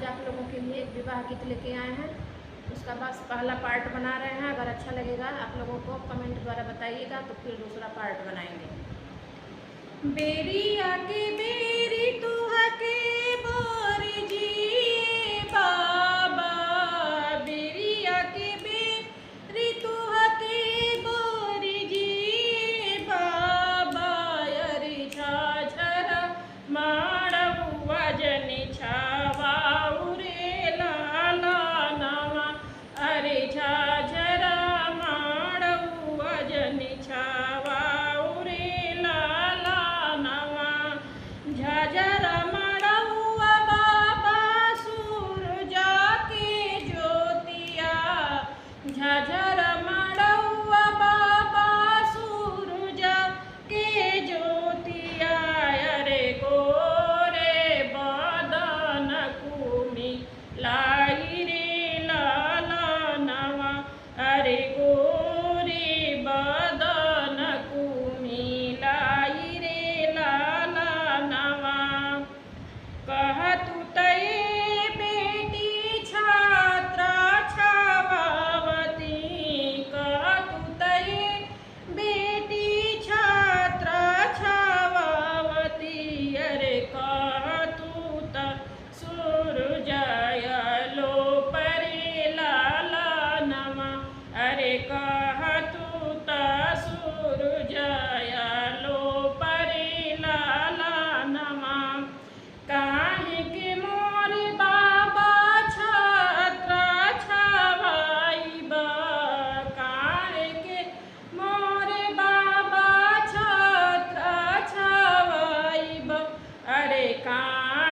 आज आप लोगों के लिए एक विवाह गीत लेके आए हैं। उसका बस पहला पार्ट बना रहे हैं। अगर अच्छा लगेगा आप लोगों को कमेंट द्वारा बताइएगा तो फिर दूसरा पार्ट बनाएंगे। बेरी आके बेरी तू हके